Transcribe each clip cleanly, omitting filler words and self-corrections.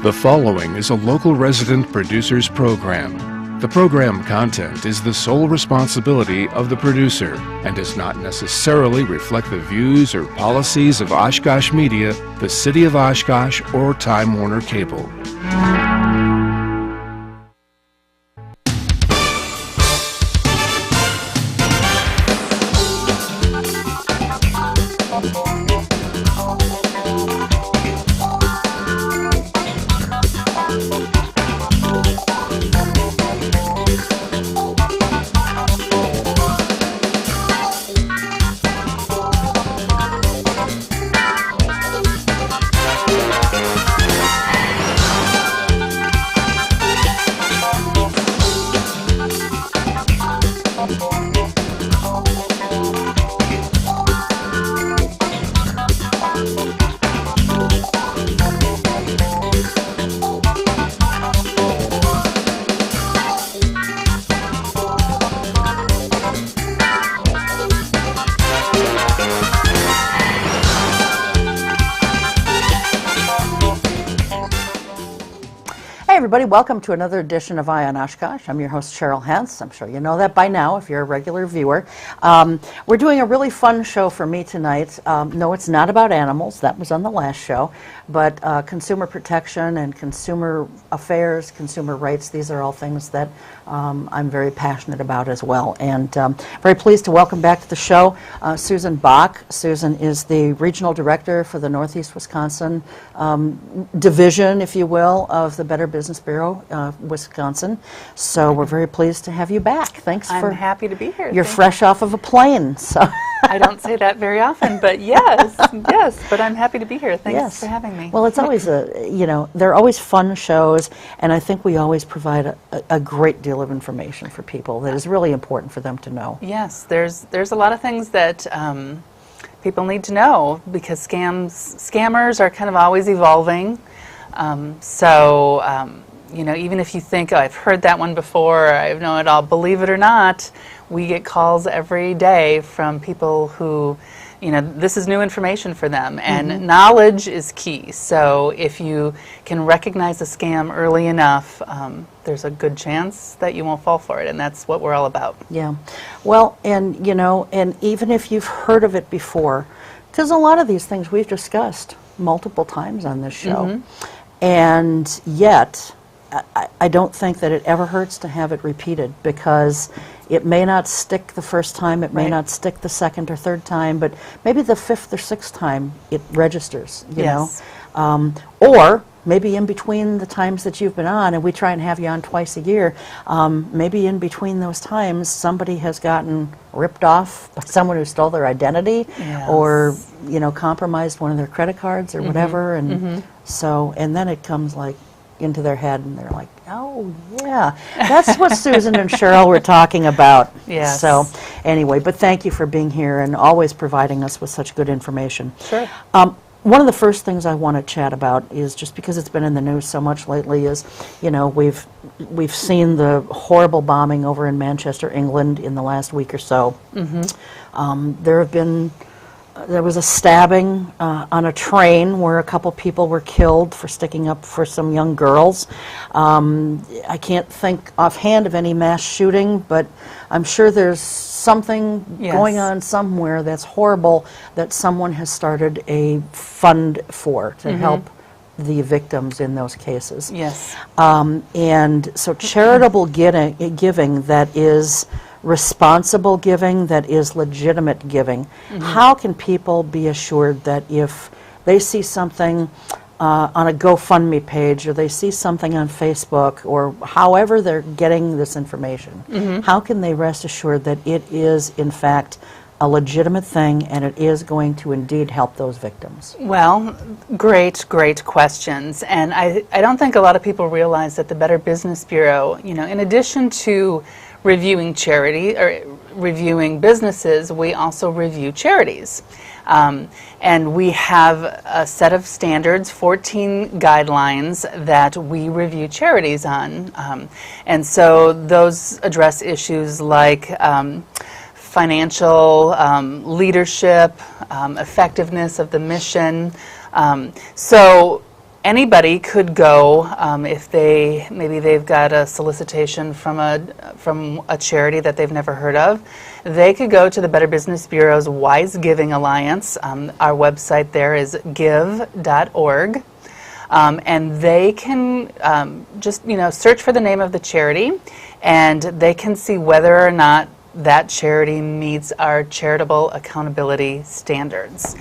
The following is a local resident producer's program. The program content is the sole responsibility of the producer and does not necessarily reflect the views or policies of Oshkosh Media, the City of Oshkosh, or Time Warner Cable. Everybody, welcome to another edition of Eye on Oshkosh. I'm your host, Cheryl Hentz. I'm sure you know that by now if you're a regular viewer. We're doing a really fun show for me tonight. No, it's not about animals. That was on the last show. But consumer protection and consumer affairs, consumer rights, these are all things that I'm very passionate about as well. And very pleased to welcome back to the show Susan Bach. Susan is the Regional Director for the Northeast Wisconsin division, if you will, of the Better Business Bureau, Wisconsin. So we're very pleased to have you back. Thanks for... I'm happy to be here. You're fresh off of a plane, so... I don't say that very often, but yes, but I'm happy to be here. Thanks for having me. Well, it's always they're always fun shows, and I think we always provide a great deal of information for people that is really important for them to know. Yes, there's a lot of things that people need to know because scammers are kind of always evolving. Even if you think, oh, I've heard that one before, I know it all, believe it or not, we get calls every day from people who, this is new information for them, and knowledge is key. So if you can recognize a scam early enough, there's a good chance that you won't fall for it, and that's what we're all about. Yeah. Well, and even if you've heard of it before, because a lot of these things we've discussed multiple times on this show, and yet I don't think that it ever hurts to have it repeated, because it may not stick the first time, it may not stick the second or third time, but maybe the fifth or sixth time it registers, you know. Or maybe in between the times that you've been on, and we try and have you on twice a year, maybe in between those times somebody has gotten ripped off by someone who stole their identity or, compromised one of their credit cards or whatever, and so, and then it comes like into their head, and they're like, oh yeah, that's what Susan and Cheryl were talking about. Yes. So anyway, but thank you for being here and always providing us with such good information. Sure. One of the first things I want to chat about is, just because it's been in the news so much lately, is, we've seen the horrible bombing over in Manchester, England in the last week or so. There was a stabbing on a train where a couple people were killed for sticking up for some young girls. I can't think offhand of any mass shooting, but I'm sure there's something going on somewhere that's horrible that someone has started a fund for to help the victims in those cases. Yes. And so charitable giving that is responsible giving, that is legitimate giving. How can people be assured that if they see something on a GoFundMe page, or they see something on Facebook, or however they're getting this information, how can they rest assured that it is in fact a legitimate thing and it is going to indeed help those victims? Well, great questions. And I don't think a lot of people realize that the Better Business Bureau, in addition to reviewing charity or reviewing businesses, we also review charities. And we have a set of standards, 14 guidelines that we review charities on. And so those address issues like financial leadership, effectiveness of the mission. So anybody could go if maybe they've got a solicitation from a charity that they've never heard of. They could go to the Better Business Bureau's Wise Giving Alliance. Our website there is give.org. And they can just search for the name of the charity, and they can see whether or not that charity meets our charitable accountability standards.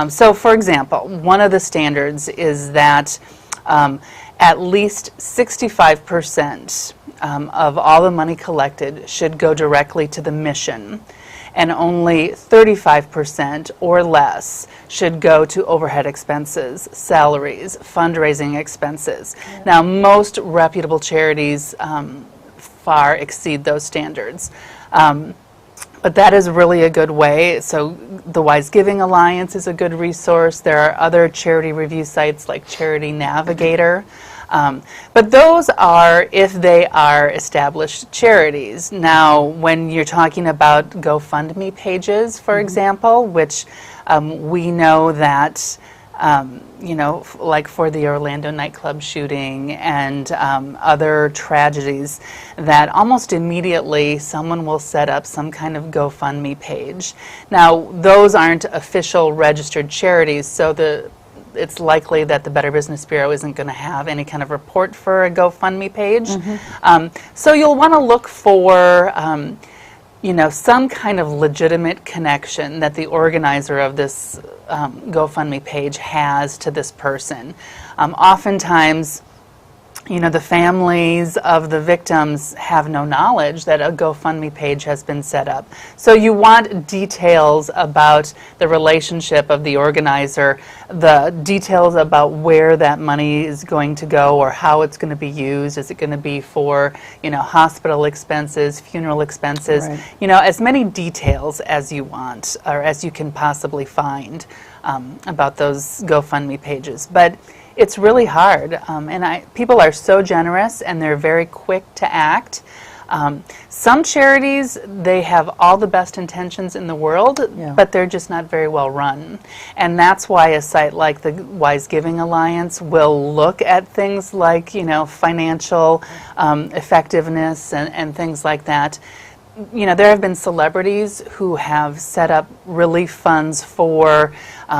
So, for example, one of the standards is that at least 65% of all the money collected should go directly to the mission, and only 35% or less should go to overhead expenses, salaries, fundraising expenses. Yeah. Now, most reputable charities far exceed those standards. But that is really a good way. So the Wise Giving Alliance is a good resource. There are other charity review sites like Charity Navigator. But those are if they are established charities. Now, when you're talking about GoFundMe pages, for example, which we know that like for the Orlando nightclub shooting and other tragedies, that almost immediately someone will set up some kind of GoFundMe page. Now, those aren't official registered charities, so it's likely that the Better Business Bureau isn't going to have any kind of report for a GoFundMe page. So you'll want to look for some kind of legitimate connection that the organizer of this GoFundMe page has to this person. Oftentimes, the families of the victims have no knowledge that a GoFundMe page has been set up. So you want details about the relationship of the organizer, the details about where that money is going to go or how it's going to be used. Is it going to be for, hospital expenses, funeral expenses? Right. As many details as you want or as you can possibly find about those GoFundMe pages. But it's really hard, and people are so generous and they're very quick to act. Some charities, they have all the best intentions in the world, but they're just not very well run. And that's why a site like the Wise Giving Alliance will look at things like, financial effectiveness and things like that. There have been celebrities who have set up relief funds for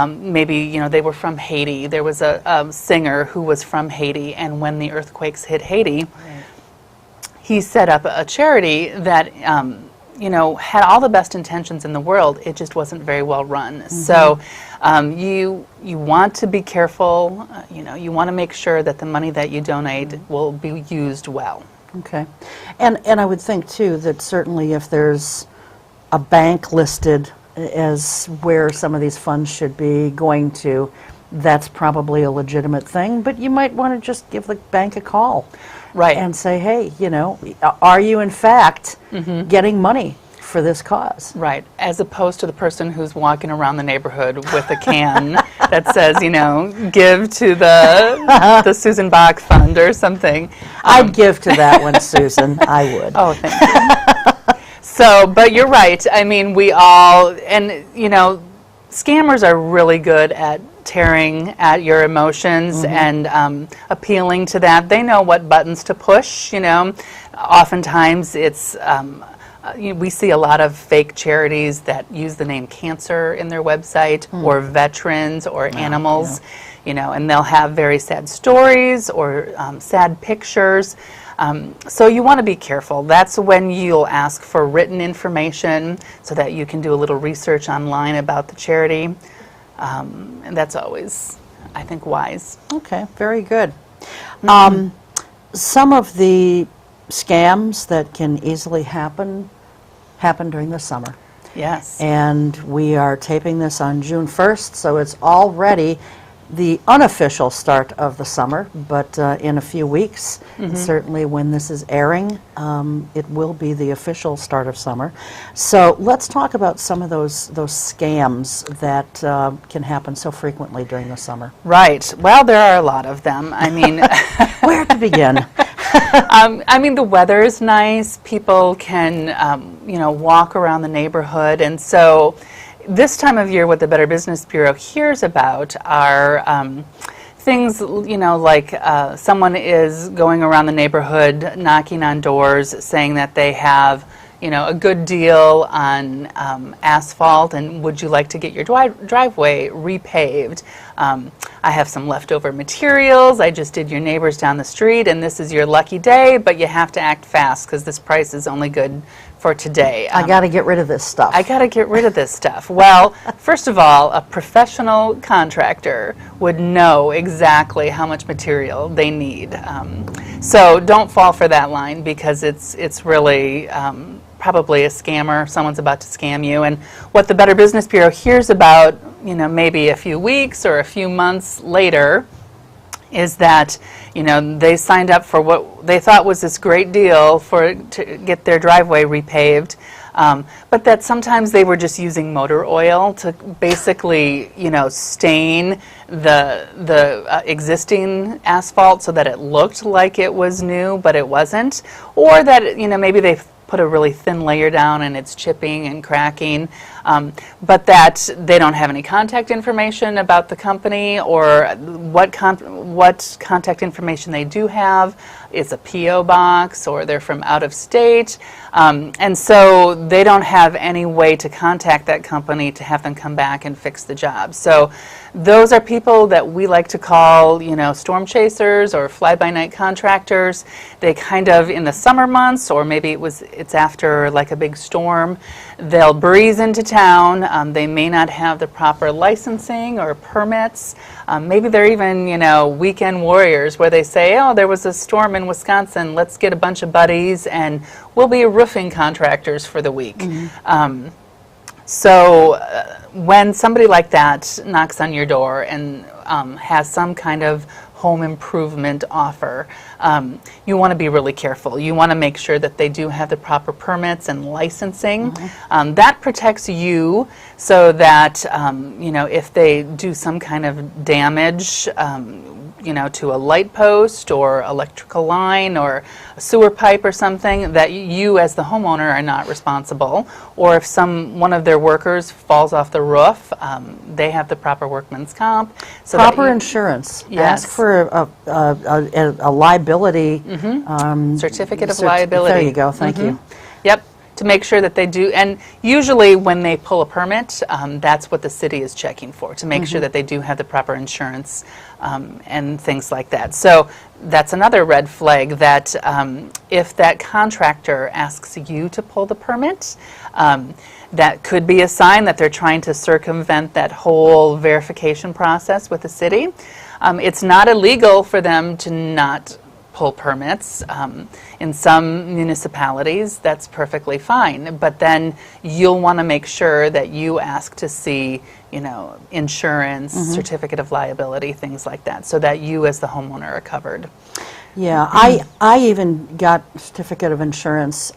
maybe, they were from Haiti. There was a singer who was from Haiti, and when the earthquakes hit Haiti, he set up a charity that, had all the best intentions in the world. It just wasn't very well run. So you want to be careful. You want to make sure that the money that you donate will be used well. Okay. And I would think, too, that certainly if there's a bank listed as where some of these funds should be going to, that's probably a legitimate thing. But you might want to just give the bank a call. Right. And say, hey, are you in fact getting money for this cause? Right. As opposed to the person who's walking around the neighborhood with a can that says, give to the Susan Bach fund or something. I'd give to that one, Susan. I would. Oh, thank you. So, but you're right. I mean, we all, and, scammers are really good at tearing at your emotions and appealing to that. They know what buttons to push, Oftentimes it's, we see a lot of fake charities that use the name cancer in their website or veterans or animals, and they'll have very sad stories or sad pictures. So you want to be careful. That's when you'll ask for written information so that you can do a little research online about the charity. And that's always, I think, wise. Okay, very good. Some of the scams that can easily happen during the summer. Yes. And we are taping this on June 1st, so it's already the unofficial start of the summer, but in a few weeks, certainly when this is airing, it will be the official start of summer. So let's talk about some of those scams that can happen so frequently during the summer. Right. Well, there are a lot of them. I mean, where to begin? I mean, the weather is nice. People can, walk around the neighborhood, and so this time of year, what the Better Business Bureau hears about are things, like someone is going around the neighborhood knocking on doors saying that they have a good deal on asphalt, and would you like to get your driveway repaved? I have some leftover materials. I just did your neighbors down the street, and this is your lucky day, but you have to act fast because this price is only good for today. I got to get rid of this stuff. I got to get rid of this stuff. Well, first of all, a professional contractor would know exactly how much material they need. So don't fall for that line, because it's really probably a scammer. Someone's about to scam you. And what the Better Business Bureau hears about, maybe a few weeks or a few months later, is that they signed up for what they thought was this great deal to get their driveway repaved, but that sometimes they were just using motor oil to basically stain the existing asphalt so that it looked like it was new, but it wasn't, or that maybe they put a really thin layer down and it's chipping and cracking, but that they don't have any contact information about the company, or what contact information they do have. It's a P.O. box, or they're from out of state, and so they don't have any way to contact that company to have them come back and fix the job. So those are people that we like to call, storm chasers or fly-by-night contractors. They kind of, in the summer months, or maybe it's after like a big storm, they'll breeze into town. They may not have the proper licensing or permits. Maybe they're even, weekend warriors, where they say, oh, there was a storm in Wisconsin, let's get a bunch of buddies and we'll be roofing contractors for the week. Mm-hmm. So when somebody like that knocks on your door and has some kind of home improvement offer, you want to be really careful. You want to make sure that they do have the proper permits and licensing. Mm-hmm. That protects you, so that if they do some kind of damage, to a light post or electrical line or a sewer pipe or something, that you as the homeowner are not responsible. Or if one of their workers falls off the roof, they have the proper workman's comp. So proper insurance. Yes. Ask for a liability. Mm-hmm. Certificate of liability. There you go. Thank mm-hmm. you. Yep. To make sure that they do, and usually when they pull a permit, that's what the city is checking for, to make sure that they do have the proper insurance and things like that. So that's another red flag, that if that contractor asks you to pull the permit, that could be a sign that they're trying to circumvent that whole verification process with the city. It's not illegal for them to not pull permits. In some municipalities, that's perfectly fine, but then you'll want to make sure that you ask to see, insurance, certificate of liability, things like that, so that you as the homeowner are covered. Yeah, I even got a certificate of insurance.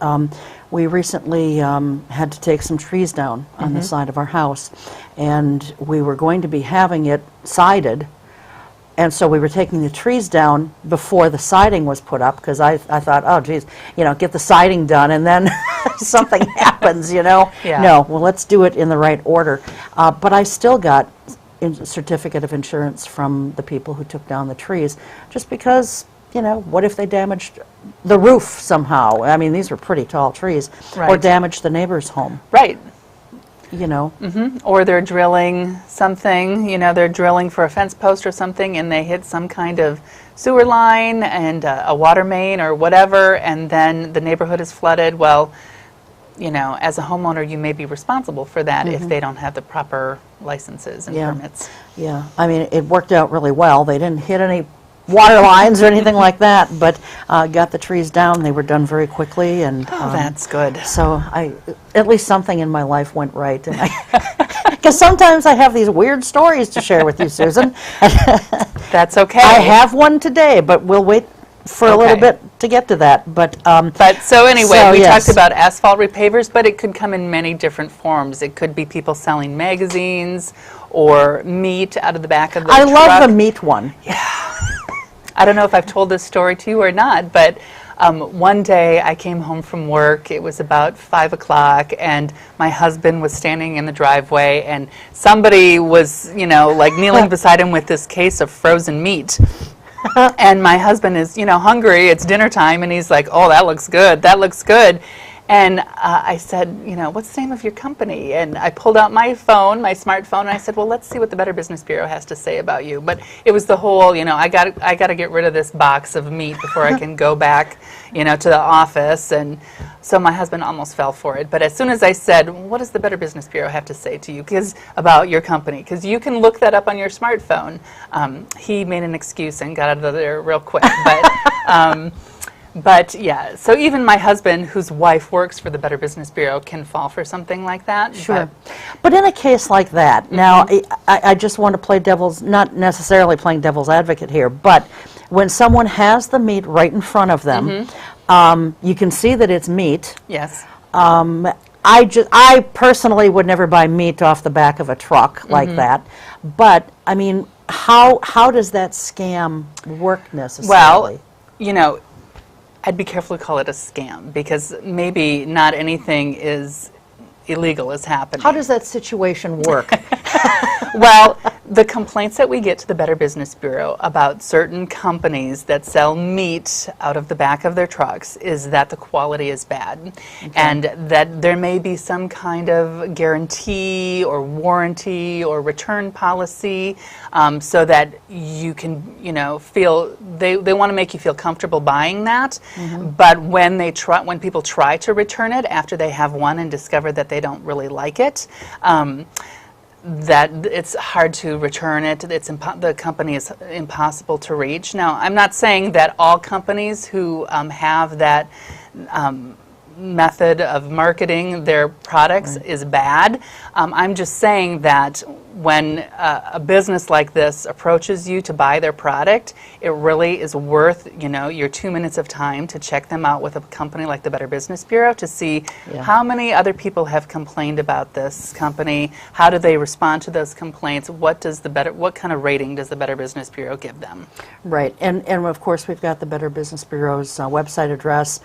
We recently had to take some trees down on the side of our house, and we were going to be having it sided. And so we were taking the trees down before the siding was put up, because I thought, oh, geez, get the siding done, and then something happens, Yeah. No, well, let's do it in the right order. But I still got a certificate of insurance from the people who took down the trees, just because, what if they damaged the roof somehow? I mean, these were pretty tall trees. Right. Or damaged the neighbor's home. Right. Or they're drilling something, they're drilling for a fence post or something, and they hit some kind of sewer line and a water main or whatever, and then the neighborhood is flooded. Well, as a homeowner, you may be responsible for that if they don't have the proper licenses and permits. Yeah, I mean, it worked out really well. They didn't hit any water lines or anything like that, but got the trees down. They were done very quickly, and that's good. So at least something in my life went right, and because sometimes I have these weird stories to share with you, Susan. That's okay. I have one today, but we'll wait for a little bit to get to that. But so anyway, we talked about asphalt repavers, but it could come in many different forms. It could be people selling magazines or meat out of the back of the truck. I love the meat one. Yeah. I don't know if I've told this story to you or not, but One day I came home from work, it was about 5 o'clock, and my husband was standing in the driveway, and somebody was, like kneeling beside him with this case of frozen meat. And my husband is, hungry, it's dinner time, and he's like, oh, that looks good, that looks good. And I said, what's the name of your company? And I pulled out my phone, my smartphone, and I said, well, let's see what the Better Business Bureau has to say about you. But it was the whole, I got to get rid of this box of meat before I can go back, to the office. And so my husband almost fell for it. But as soon as I said, what does the Better Business Bureau have to say to you about your company? Because you can look that up on your smartphone. He made an excuse and got out of there real quick. But yeah, so even my husband, whose wife works for the Better Business Bureau, can fall for something like that. Sure. But in a case like that, now I just want to play not necessarily playing devil's advocate here, but when someone has the meat right in front of them, you can see that it's meat. Yes. I personally would never buy meat off the back of a truck like that. But I mean, how does that scam work necessarily? Well, I'd be careful to call it a scam, because maybe not anything is illegal is happening. How does that situation work? Well, the complaints that we get to the Better Business Bureau about certain companies that sell meat out of the back of their trucks is that the quality is bad, and that there may be some kind of guarantee or warranty or return policy, so that you can, feel they want to make you feel comfortable buying that. But when people try to return it after they have won and discover that they don't really like it, that it's hard to return it. The company is impossible to reach. Now, I'm not saying that all companies who have that method of marketing their products is bad. I'm just saying that when a business like this approaches you to buy their product, it really is worth, your 2 minutes of time to check them out with a company like the Better Business Bureau to see how many other people have complained about this company, how do they respond to those complaints, what kind of rating does the Better Business Bureau give them? Right, and of course we've got the Better Business Bureau's website address.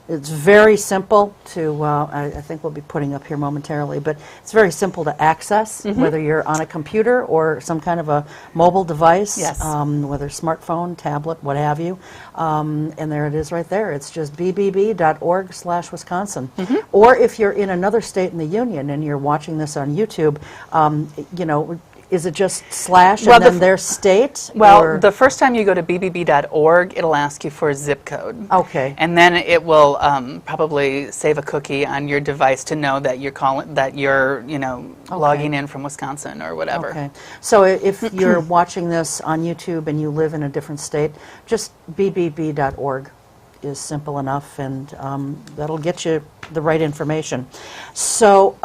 It's very simple to, I think we'll be putting up here momentarily, but it's very simple to access, whether you're on a computer or some kind of a mobile device, whether smartphone, tablet, what have you. And there it is right there. It's just bbb.org/Wisconsin. Or if you're in another state in the union and you're watching this on YouTube, is it just slash and then their state? Well, the first time you go to bbb.org, it'll ask you for a zip code. Okay. And then it will probably save a cookie on your device to know that you're logging in from Wisconsin or whatever. Okay. So if you're watching this on YouTube and you live in a different state, just bbb.org is simple enough, and that'll get you the right information. So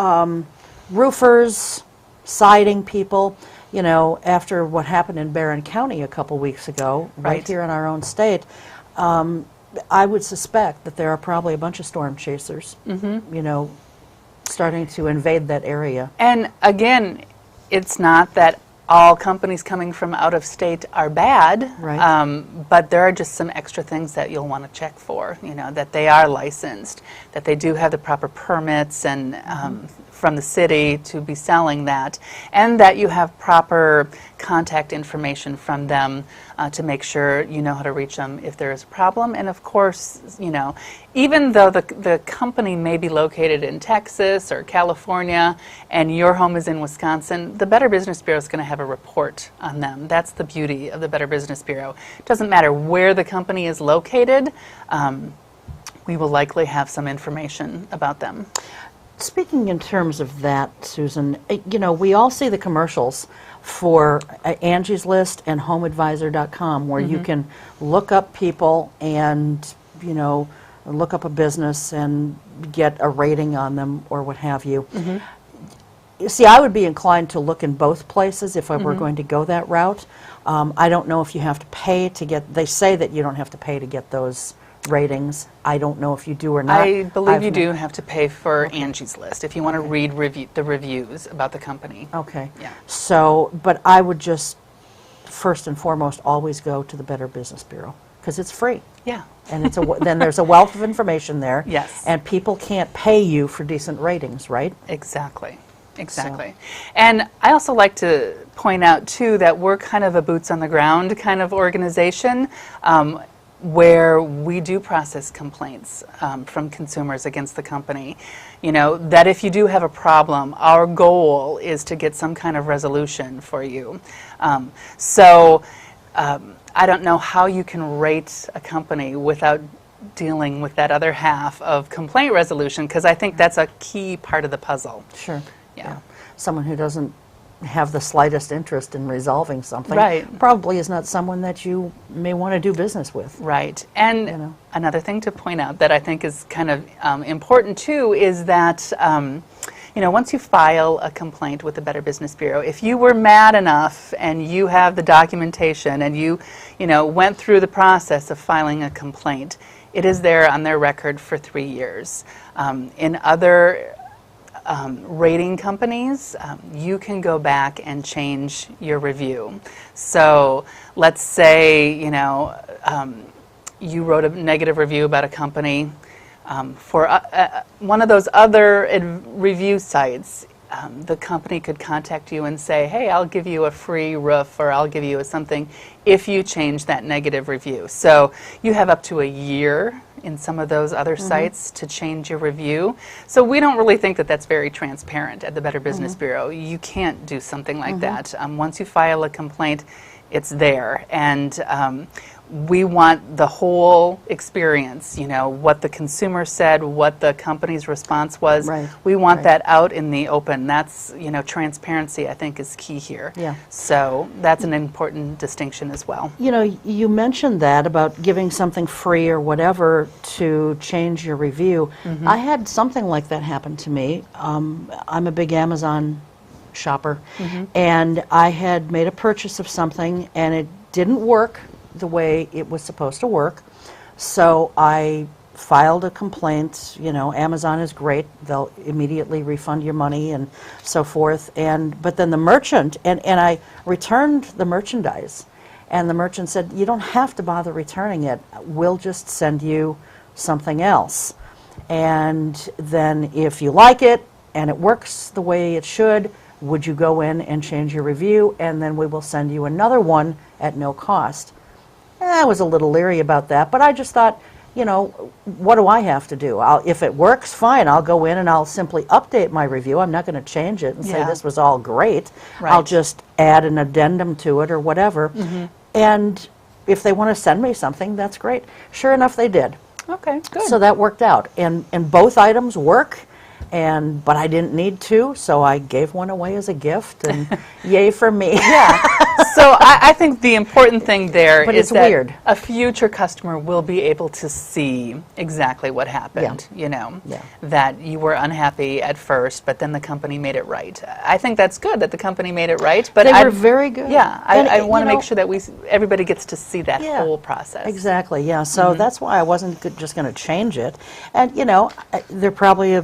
roofers, siding people, after what happened in Barron County a couple weeks ago, right here in our own state, I would suspect that there are probably a bunch of storm chasers, starting to invade that area. And again, it's not that all companies coming from out of state are bad, but there are just some extra things that you'll want to check for, that they are licensed, that they do have the proper permits and from the city to be selling that, and that you have proper contact information from them to make sure you know how to reach them if there is a problem. And of course, even though the company may be located in Texas or California and your home is in Wisconsin, the Better Business Bureau is going to have a report on them. That's the beauty of the Better Business Bureau. It doesn't matter where the company is located, we will likely have some information about them. Speaking in terms of that, Susan, we all see the commercials for Angie's List and HomeAdvisor.com where you can look up people and, look up a business and get a rating on them or what have you. You see, I would be inclined to look in both places if I were going to go that route. I don't know if you have to pay to get, they say that you don't have to pay to get those ratings. I don't know if you do or not. I believe you do have to pay for Angie's List if you want to read the reviews about the company. Okay. Yeah. So, but I would just first and foremost always go to the Better Business Bureau because it's free. Yeah. And then there's a wealth of information there. Yes. And people can't pay you for decent ratings, right? Exactly. Exactly. And I also like to point out, too, that we're kind of a boots on the ground kind of organization where we do process complaints from consumers against the company. You know, that if you do have a problem, our goal is to get some kind of resolution for you. I don't know how you can rate a company without dealing with that other half of complaint resolution, because I think that's a key part of the puzzle. Sure. Yeah. Someone who doesn't have the slightest interest in resolving something probably is not someone that you may want to do business with. Right. And another thing to point out that I think is kind of important too is that once you file a complaint with the Better Business Bureau, if you were mad enough and you have the documentation and you went through the process of filing a complaint, it is there on their record for 3 years. In other rating companies, you can go back and change your review. So let's say, you wrote a negative review about a company. For one of those other review sites, the company could contact you and say, hey, I'll give you a free roof, or I'll give you something if you change that negative review. So you have up to a year in some of those other sites to change your review. So we don't really think that that's very transparent at the Better Business Bureau. You can't do something like that. Once you file a complaint, it's there. And we want the whole experience, what the consumer said, what the company's response was. Right. We want that out in the open. That's, transparency, I think, is key here. Yeah. So that's an important distinction as well. You mentioned that about giving something free or whatever to change your review. I had something like that happen to me. I'm a big Amazon shopper, and I had made a purchase of something, and it didn't work the way it was supposed to work. So I filed a complaint. Amazon is great. They'll immediately refund your money and so forth. But then the merchant, and I returned the merchandise, and the merchant said, you don't have to bother returning it. We'll just send you something else. And then if you like it and it works the way it should, would you go in and change your review, and then we will send you another one at no cost. I was a little leery about that, but I just thought, what do I have to do? If it works, fine, I'll go in and I'll simply update my review. I'm not going to change it and say this was all great. Right. I'll just add an addendum to it or whatever. And if they want to send me something, that's great. Sure enough, they did. Okay, good. So that worked out. And both items work. But I didn't need to, so I gave one away as a gift, and yay for me. Yeah. So I think the important thing there But is it's that weird. a future customer will be able to see exactly what happened, that you were unhappy at first, but then the company made it right. I think that's good that the company made it right. But They were very good. Yeah, And, I want to make sure that everybody gets to see that Yeah, whole process. Exactly, yeah. So that's why I wasn't just going to change it. And, they're probably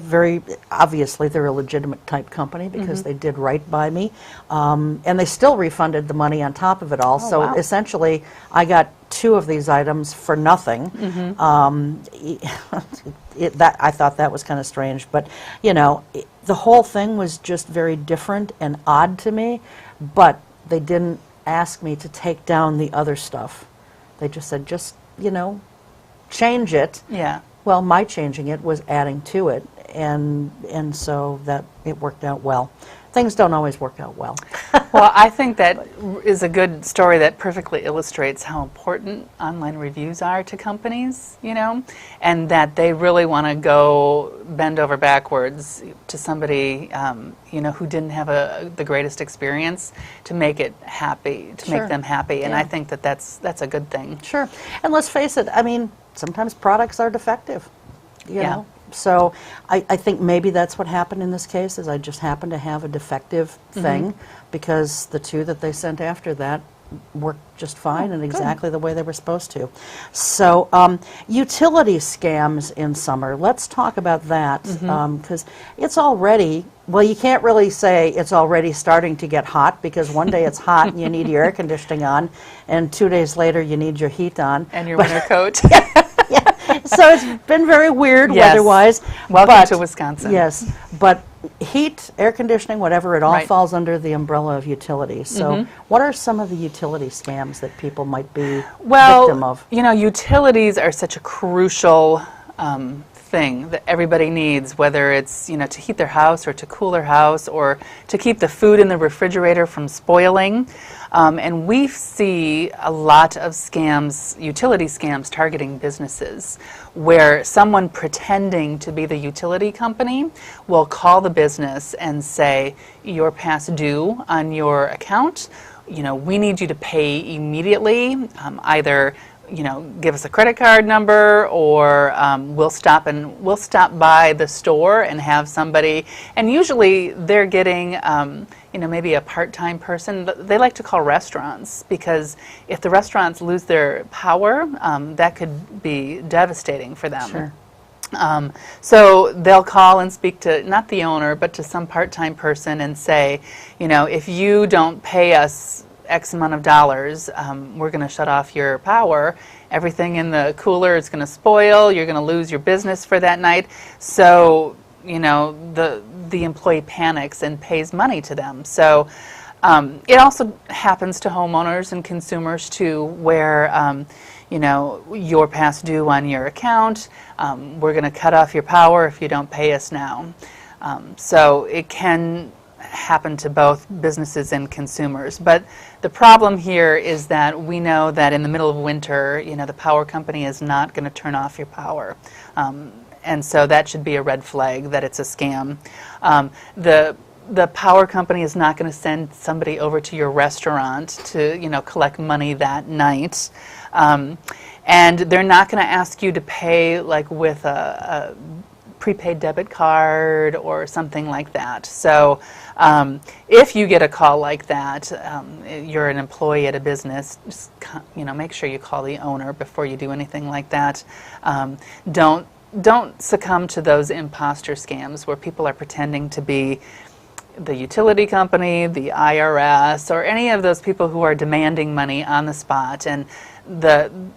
obviously they're a legitimate type company because they did right by me. And they still refunded the money on top of it all. So wow. Essentially, I got 2 of these items for nothing. I thought that was kind of strange. But, the whole thing was just very different and odd to me. But they didn't ask me to take down the other stuff. They just said, change it. Yeah. Well, my changing it was adding to it, and so that it worked out well. Things don't always work out well. Well, I think that is a good story that perfectly illustrates how important online reviews are to companies, and that they really want to go bend over backwards to somebody, who didn't have the greatest experience to make it happy, to make them happy. And I think that that's a good thing. Sure. And let's face it, sometimes products are defective, you know. So I think maybe that's what happened in this case, is I just happened to have a defective thing, because the 2 that they sent after that worked just fine and exactly the way they were supposed to. So utility scams in summer, let's talk about that, because it's already Well, you can't really say it's already starting to get hot, because one day it's hot and you need your air conditioning on, and 2 days later you need your heat on. And your winter coat. Yeah. So it's been very weird Yes. weather-wise. Welcome to Wisconsin. Yes, but heat, air conditioning, whatever, it all Right. falls under the umbrella of utilities. So what are some of the utility scams that people might be victim of? You know, utilities are such a crucial thing that everybody needs, whether it's, you know, to heat their house or to cool their house or to keep the food in the refrigerator from spoiling. And we see a lot of scams, utility scams, targeting businesses, where someone pretending to be the utility company will call the business and say, "You're past due on your account. You know, we need you to pay immediately. Either, you know, give us a credit card number, or we'll stop by the store and have somebody." And usually they're getting, you know, maybe a part-time person. They like to call restaurants, because if the restaurants lose their power, that could be devastating for them. Sure. So they'll call and speak to, not the owner, but to some part-time person and say, you know, if you don't pay us X amount of dollars, we're going to shut off your power. Everything in the cooler is going to spoil. You're going to lose your business for that night. So, you know, the employee panics and pays money to them. So it also happens to homeowners and consumers too, where you know, you're past due on your account. We're going to cut off your power if you don't pay us now. So it can happen to both businesses and consumers. But the problem here is that we know that in the middle of winter, you know, the power company is not going to turn off your power. And so that should be a red flag that it's a scam. The power company is not going to send somebody over to your restaurant to, you know, collect money that night. And they're not going to ask you to pay like with a prepaid debit card or something like that. So if you get a call like that, you're an employee at a business, just, you know, make sure you call the owner before you do anything like that. Don't succumb to those imposter scams where people are pretending to be the utility company, the IRS, or any of those people who are demanding money on the spot, and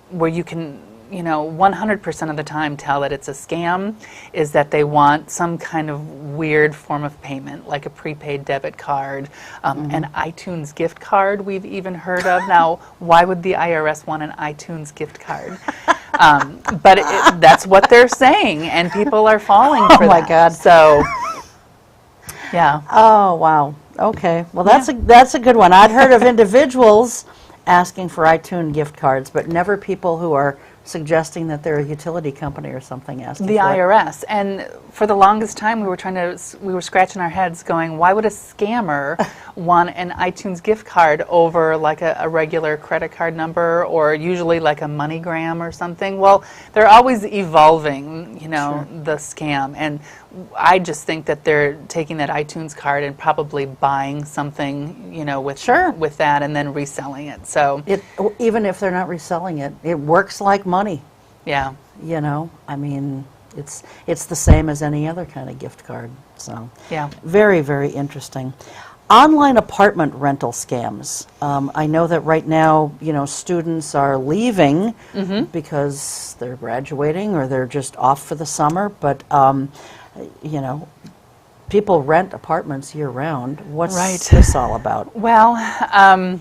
where you can, you know, 100% of the time tell that it's a scam is that they want some kind of weird form of payment, like a prepaid debit card, an iTunes gift card we've even heard of. Now, why would the IRS want an iTunes gift card? But that's what they're saying, and people are falling for that. Oh my God. So, yeah. Oh, wow. Okay. Well, that's a good one. I'd heard of individuals asking for iTunes gift cards, but never people who are suggesting that they're a utility company or something asking The for it. IRS. And for the longest time we were scratching our heads going, why would a scammer want an iTunes gift card over like a regular credit card number, or usually like a MoneyGram or something? Well, they're always evolving, you know, the scam. And I just think that they're taking that iTunes card and probably buying something, you know, with that and then reselling it. So even if they're not reselling it, it works like money. yeah. You know, I mean, it's the same as any other kind of gift card. So Yeah. very, very interesting. Online apartment rental scams. I know that right now, you know, students are leaving because they're graduating or they're just off for the summer, but you know, people rent apartments year-round. What's this all about? Well,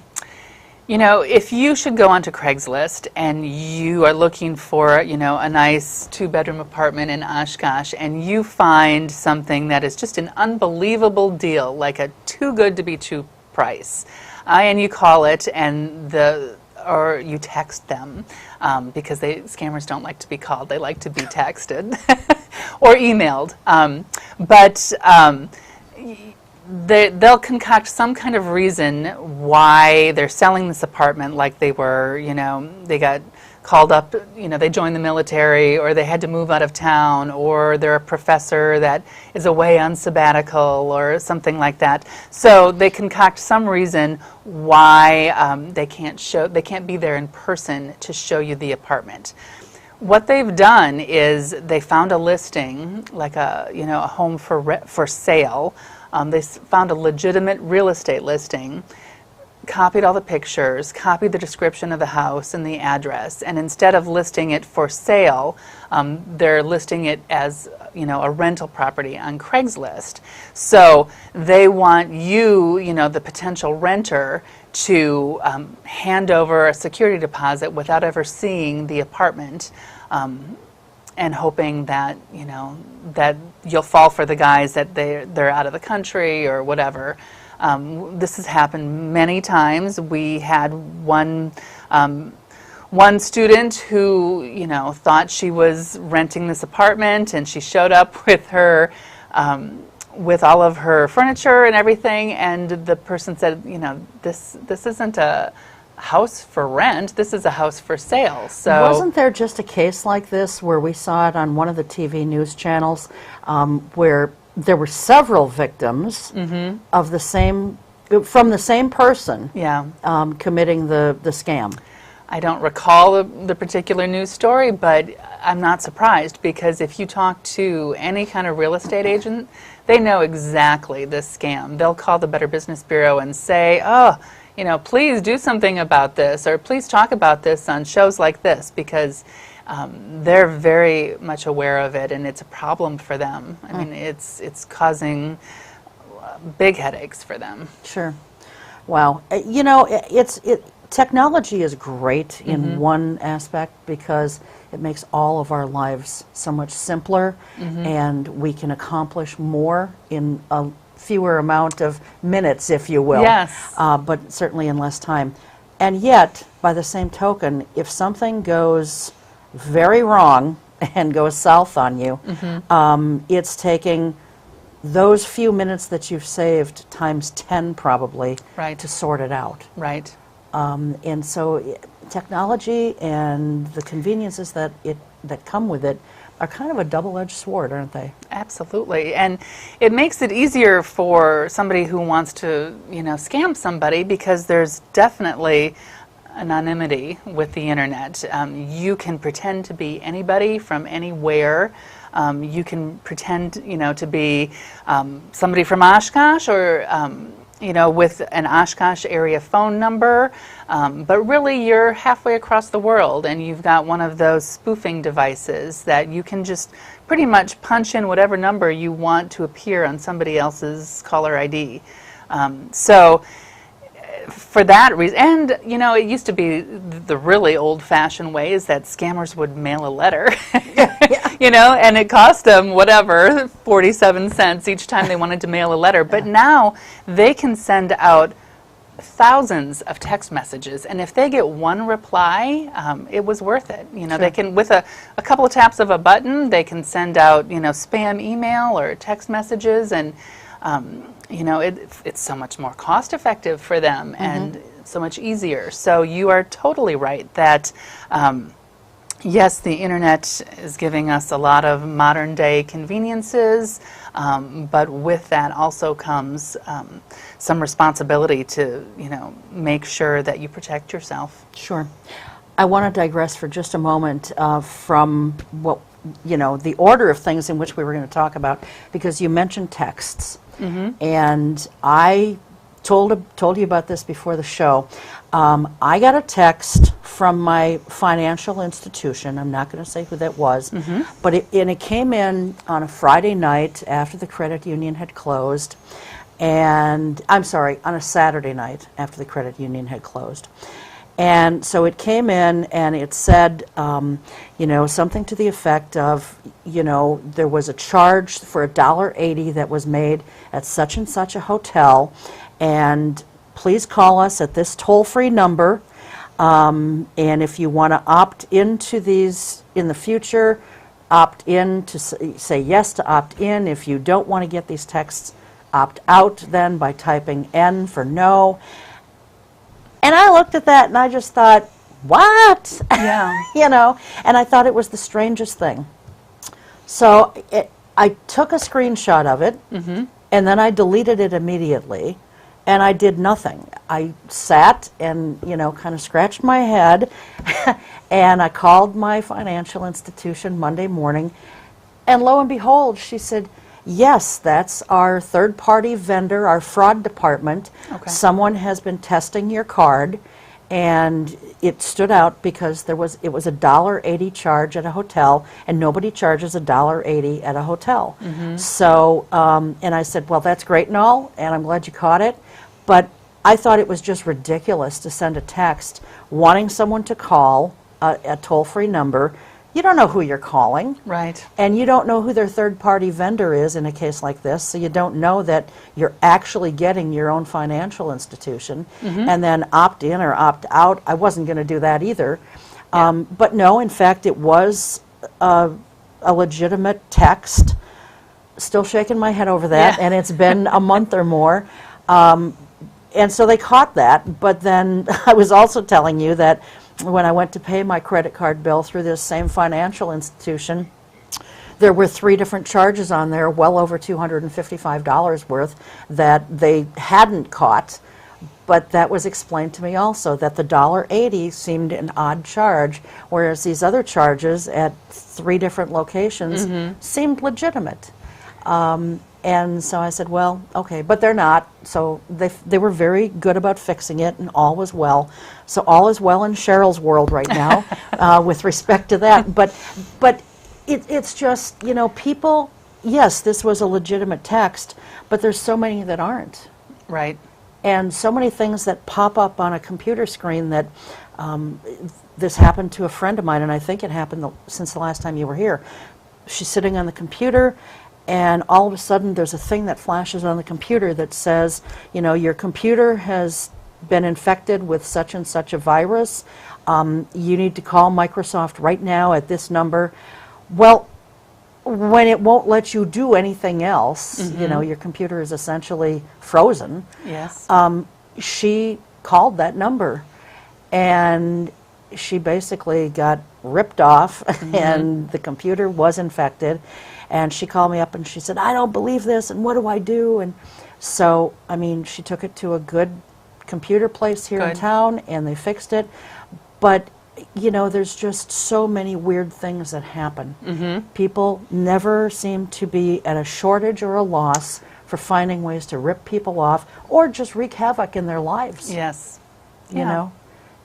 you know, if you should go onto Craigslist and you are looking for, you know, a nice 2-bedroom apartment in Oshkosh, and you find something that is just an unbelievable deal, like a too good to be true price, and you call it, and or you text them, because scammers don't like to be called; they like to be texted or emailed. They'll concoct some kind of reason why they're selling this apartment, like they were, you know, they got called up, you know, they joined the military, or they had to move out of town, or they're a professor that is away on sabbatical or something like that. So they concoct some reason why they can't be there in person to show you the apartment. What they've done is they found a listing, like a home for sale, They found a legitimate real estate listing, copied all the pictures, copied the description of the house and the address, and instead of listing it for sale, they're listing it as a rental property on Craigslist. So they want you, the potential renter, to hand over a security deposit without ever seeing the apartment, and hoping that that you'll fall for the guys that they're out of the country or whatever. This has happened many times. We had one student who, thought she was renting this apartment, and she showed up with her, with all of her furniture and everything, and the person said, this isn't a house for rent. This is a house for sale. So wasn't there just a case like this where we saw it on one of the TV news channels, where there were several victims of from the same person, committing the scam? I don't recall the particular news story, but I'm not surprised, because if you talk to any kind of real estate agent, they know exactly this scam. They'll call the Better Business Bureau and say, please do something about this, or please talk about this on shows like this, because they're very much aware of it, and it's a problem for them. I mean, it's causing big headaches for them. Sure. Wow. Technology is great in one aspect, because it makes all of our lives so much simpler, and we can accomplish more in a fewer amount of minutes, if you will. Yes. But certainly in less time. And yet, by the same token, if something goes very wrong and goes south on you, it's taking those few minutes that you've saved times 10 probably to sort it out. Right. And so technology and the conveniences that come with it are kind of a double-edged sword, aren't they? Absolutely. And it makes it easier for somebody who wants to, scam somebody, because there's definitely anonymity with the internet. You can pretend to be anybody from anywhere. You can pretend, to be somebody from Oshkosh, or with an Oshkosh area phone number, but really you're halfway across the world, and you've got one of those spoofing devices that you can just pretty much punch in whatever number you want to appear on somebody else's caller ID. So for that reason, and it used to be the really old-fashioned way is that scammers would mail a letter, and it cost them whatever, 47 cents each time they wanted to mail a letter. But now they can send out thousands of text messages, and if they get one reply, it was worth it. They can, with a couple of taps of a button, they can send out spam email or text messages, and it's so much more cost effective for them and so much easier. So you are totally right that yes, the internet is giving us a lot of modern day conveniences, but with that also comes some responsibility to make sure that you protect yourself. Sure. I want to digress for just a moment from what the order of things in which we were going to talk about, because you mentioned texts. And I told you about this before the show. I got a text from my financial institution. I'm not going to say who that was, but it came in on a Friday night after the credit union had closed, and I'm sorry, on a Saturday night after the credit union had closed. And so it came in, and it said, something to the effect of, there was a charge for $1.80 that was made at such and such a hotel, and please call us at this toll-free number, and if you want to opt into these in the future, opt in to say yes to opt in. If you don't want to get these texts, opt out then by typing N for no. And I looked at that and I just thought, what? Yeah. And I thought it was the strangest thing. So I took a screenshot of it, and then I deleted it immediately, and I did nothing. I sat and, kind of scratched my head, and I called my financial institution Monday morning, and lo and behold, she said, yes, that's our third-party vendor, our fraud department. Okay. Someone has been testing your card, and it stood out because it was $1.80 charge at a hotel, and nobody charges $1.80 at a hotel. So, and I said, well, that's great and all, and I'm glad you caught it, but I thought it was just ridiculous to send a text wanting someone to call a toll-free number. You don't know who you're calling. Right. And you don't know who their third-party vendor is in a case like this, so you don't know that you're actually getting your own financial institution. And then opt in or opt out. I wasn't going to do that either. But no, in fact, it was a legitimate text. Still shaking my head over that, and it's been a month or more. And so they caught that, but then I was also telling you that when I went to pay my credit card bill through this same financial institution, there were 3 different charges on there, well over $255 worth, that they hadn't caught, but that was explained to me also, that the $1.80 seemed an odd charge, whereas these other charges at 3 different locations seemed legitimate. And so I said, well, okay, but they're not. So they were very good about fixing it, and all was well. So all is well in Cheryl's world right now with respect to that. But it's just, you know, people, yes, this was a legitimate text, but there's so many that aren't. Right. And so many things that pop up on a computer screen that this happened to a friend of mine, and I think it happened since the last time you were here. She's sitting on the computer, and all of a sudden there's a thing that flashes on the computer that says, you know, your computer has been infected with such and such a virus. You need to call Microsoft right now at this number. Well, when it won't let you do anything else, you know, your computer is essentially frozen. Yes. She called that number, and she basically got ripped off, and the computer was infected. And she called me up and she said, I don't believe this, and what do I do? And so, I mean, she took it to a good computer place here in town, and they fixed it. But, you know, there's just so many weird things that happen. People never seem to be at a shortage or a loss for finding ways to rip people off or just wreak havoc in their lives. Yes. You know?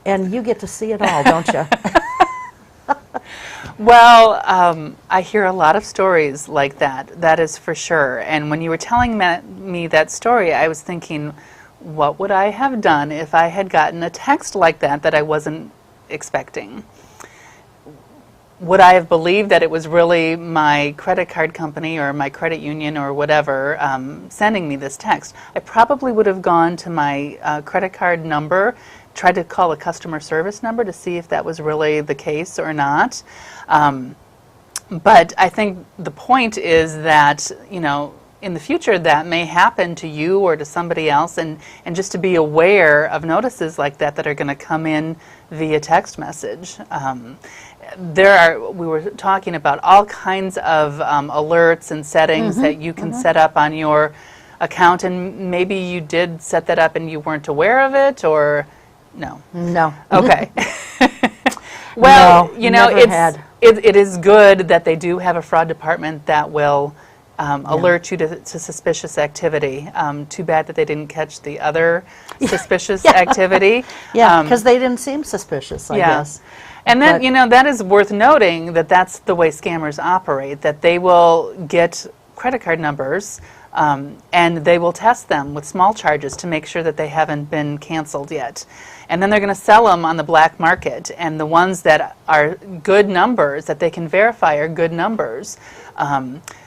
And you get to see it all, don't you? Well, I hear a lot of stories like that, that is for sure. And when you were telling me that story, I was thinking, what would I have done if I had gotten a text like that I wasn't expecting? Would I have believed that it was really my credit card company or my credit union or whatever sending me this text? I probably would have gone to my credit card number, tried to call a customer service number to see if that was really the case or not. But I think the point is that, you know, in the future that may happen to you or to somebody else, and just to be aware of notices like that are going to come in via text message. We were talking about all kinds of alerts and settings that you can set up on your account, and maybe you did set that up and you weren't aware of it, or no? No. Okay. Well, no, you know, it is good that they do have a fraud department that will alert you to suspicious activity. Too bad that they didn't catch the other suspicious activity. Yeah, because they didn't seem suspicious, I guess. And then, you know, that is worth noting that that's the way scammers operate, that they will get credit card numbers and they will test them with small charges to make sure that they haven't been canceled yet. And then they're going to sell them on the black market, and the ones that are good numbers, that they can verify are good numbers,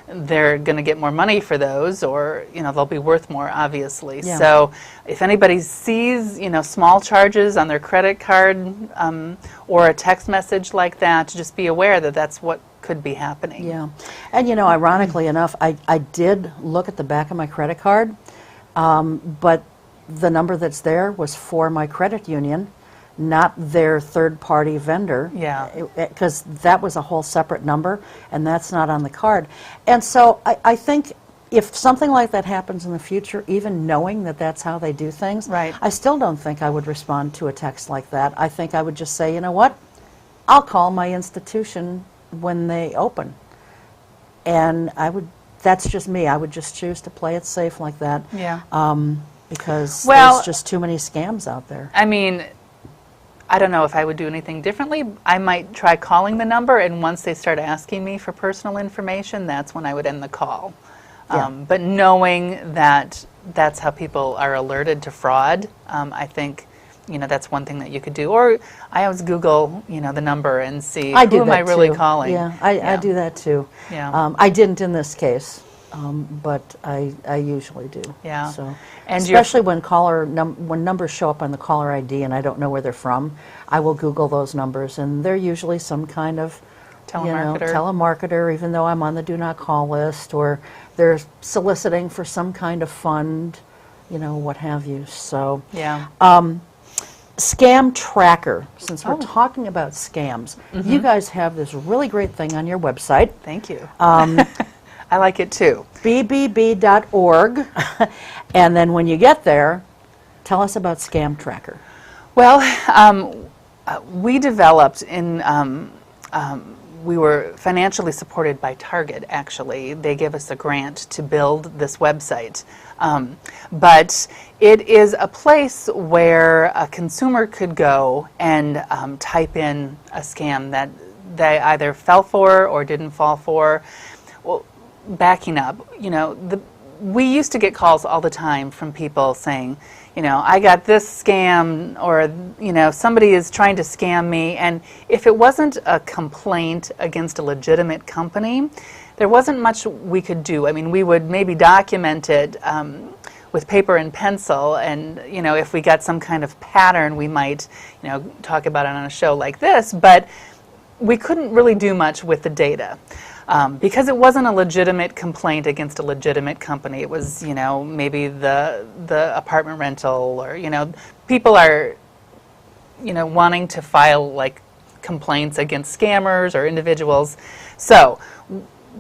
they're going to get more money for those, or, you know, they'll be worth more, obviously. Yeah. So if anybody sees, you know, small charges on their credit card or a text message like that, just be aware that that's what could be happening. Yeah. And, you know, ironically enough, I did look at the back of my credit card, but the number that's there was for my credit union, not their third-party vendor. Yeah. Because that was a whole separate number, and that's not on the card. And so I think if something like that happens in the future, even knowing that that's how they do things, right, I still don't think I would respond to a text like that. I think I would just say, you know what, I'll call my institution when they open. And I would that's just me. I would just choose to play it safe like that. Yeah. Because Well, there's just too many scams out there. I mean, I don't know if I would do anything differently. I might try calling the number, and once they start asking me for personal information, that's when I would end the call. Yeah. But knowing that that's how people are alerted to fraud, I think, that's one thing that you could do. Or I always Google, the number and see I do who am I that really too. calling. Yeah, I do that too. Yeah. I didn't in this case, but I usually do. Yeah. So, And especially when when numbers show up on the caller ID and I don't know where they're from, I will Google those numbers, and they're usually some kind of telemarketer, even though I'm on the do not call list, or they're soliciting for some kind of fund, what have you. So, Yeah. Scam Tracker, since we're talking about scams, you guys have this really great thing on your website. Thank you. I like it too. bbb.org. And then when you get there, tell us about Scam Tracker. Well, we developed we were financially supported by Target, actually. They gave us a grant to build this website. But it is a place where a consumer could go and type in a scam that they either fell for or didn't fall for. Well, backing up, we used to get calls all the time from people saying, I got this scam, or, somebody is trying to scam me. And if it wasn't a complaint against a legitimate company, there wasn't much we could do. I mean, we would maybe document it with paper and pencil, and, if we got some kind of pattern, we might, talk about it on a show like this, but we couldn't really do much with the data. Because it wasn't a legitimate complaint against a legitimate company. It was, maybe the apartment rental, or, people are, wanting to file like complaints against scammers or individuals. So,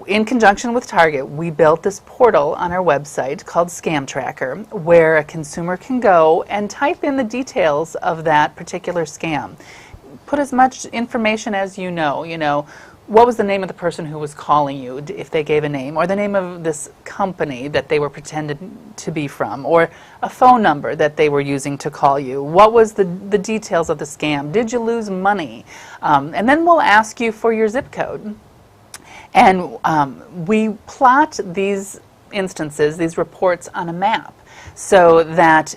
in conjunction with Target, we built this portal on our website called Scam Tracker, where a consumer can go and type in the details of that particular scam. Put as much information as you know, what was the name of the person who was calling you, if they gave a name, or the name of this company that they were pretending to be from, or a phone number that they were using to call you. What was the details of the scam? Did you lose money? And then we'll ask you for your zip code. And we plot these instances, these reports, on a map, so that,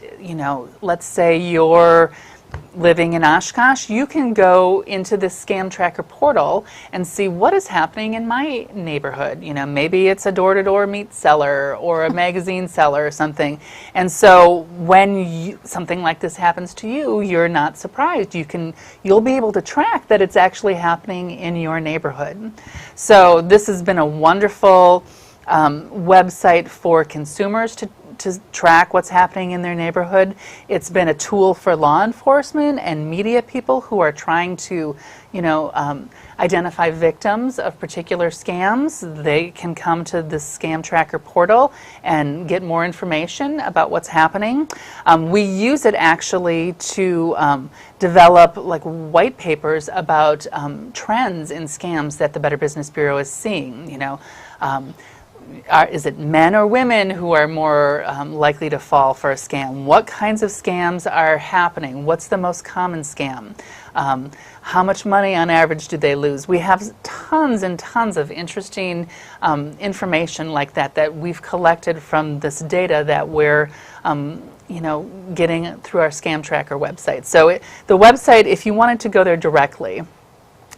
let's say you're living in Oshkosh, you can go into this Scam Tracker portal and see what is happening in my neighborhood. Maybe it's a door-to-door meat seller or a magazine seller or something. And so when something like this happens to you, you're not surprised. You'll be able to track that it's actually happening in your neighborhood. So this has been a wonderful website for consumers to track what's happening in their neighborhood. It's been a tool for law enforcement and media people who are trying to, identify victims of particular scams. They can come to the Scam Tracker portal and get more information about what's happening. We use it actually to develop like white papers about trends in scams that the Better Business Bureau is seeing. Is it men or women who are more likely to fall for a scam? What kinds of scams are happening? What's the most common scam? How much money on average do they lose? We have tons and tons of interesting information like that we've collected from this data that we're getting through our Scam Tracker website. So the website, if you wanted to go there directly,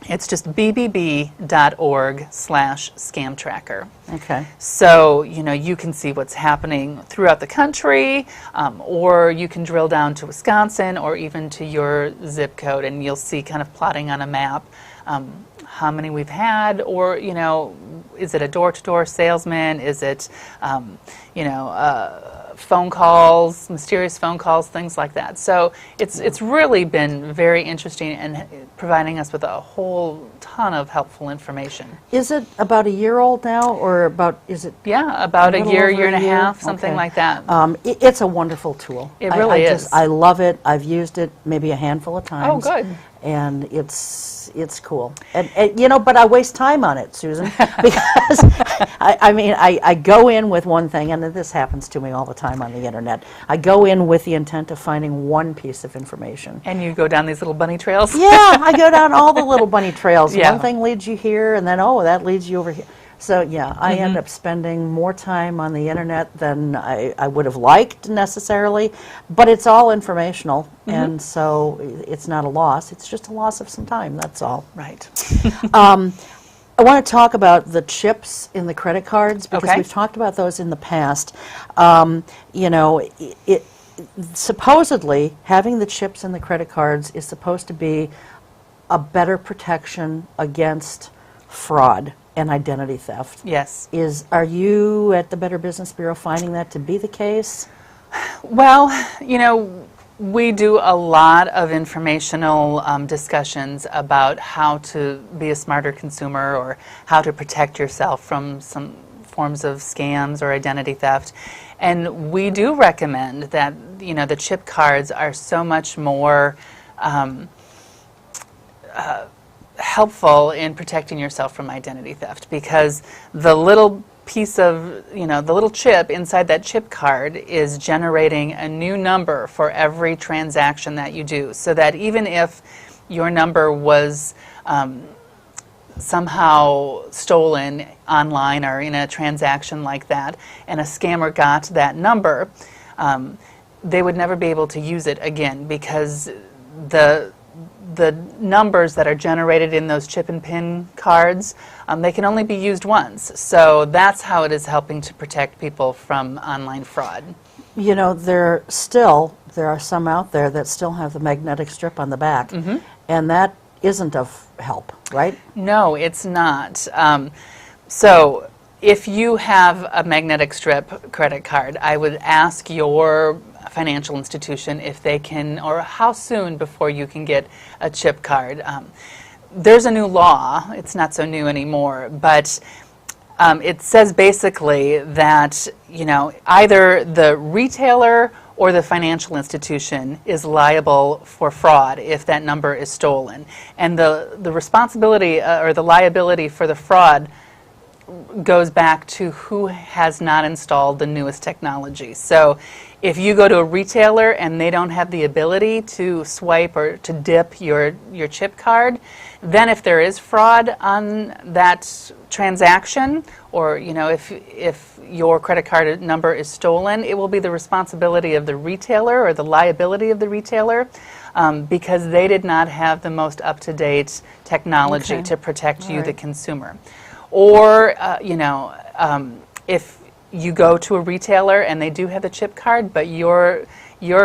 it's just bbb.org/scamtracker. Okay. So, you can see what's happening throughout the country, or you can drill down to Wisconsin or even to your zip code, and you'll see kind of plotting on a map how many we've had, or, is it a door-to-door salesman? Is it, phone calls, mysterious phone calls, things like that. So it's really been very interesting and providing us with a whole ton of helpful information. Is it about a year old now, or is it? Yeah, about a year and a year? half, something Okay. like that. It's a wonderful tool. It really is. I love it. I've used it maybe a handful of times. Oh, good. And it's cool. And you know, but I waste time on it, Susan, because I mean, I go in with one thing, and this happens to me all the time on the internet. I go in with the intent of finding one piece of information. And you go down these little bunny trails? Yeah, I go down all the little bunny trails. Yeah. One thing leads you here, and then, oh, that leads you over here. So, yeah, I end up spending more time on the internet than I would have liked necessarily, but it's all informational, and so it's not a loss. It's just a loss of some time, that's all. Right. I want to talk about the chips in the credit cards, because Okay. we've talked about those in the past. You know, supposedly, having the chips in the credit cards is supposed to be a better protection against fraud and identity theft. Yes. Are you at the Better Business Bureau finding that to be the case? Well, you know, we do a lot of informational discussions about how to be a smarter consumer or how to protect yourself from some forms of scams or identity theft. And we do recommend that, you know, the chip cards are so much more helpful in protecting yourself from identity theft, because the little piece of, you know, the little chip inside that chip card is generating a new number for every transaction that you do, so that even if your number was somehow stolen online or in a transaction like that, and a scammer got that number, they would never be able to use it again, because the numbers that are generated in those chip and pin cards, they can only be used once. So that's how it is helping to protect people from online fraud. You know, there are some out there that still have the magnetic strip on the back, and that isn't of help, right? No, it's not. So if you have a magnetic strip credit card, I would ask your financial institution if they can, or how soon before you can get a chip card. There's a new law, it's not so new anymore, but it says basically that, you know, either the retailer or the financial institution is liable for fraud if that number is stolen. And the responsibility or the liability for the fraud goes back to who has not installed the newest technology. So if you go to a retailer and they don't have the ability to swipe or to dip your chip card, then if there is fraud on that transaction, or, you know, if your credit card number is stolen, it will be the responsibility of the retailer or the liability of the retailer, because they did not have the most up-to-date technology to protect you, the consumer. Or, you know, if you go to a retailer and they do have the chip card, but your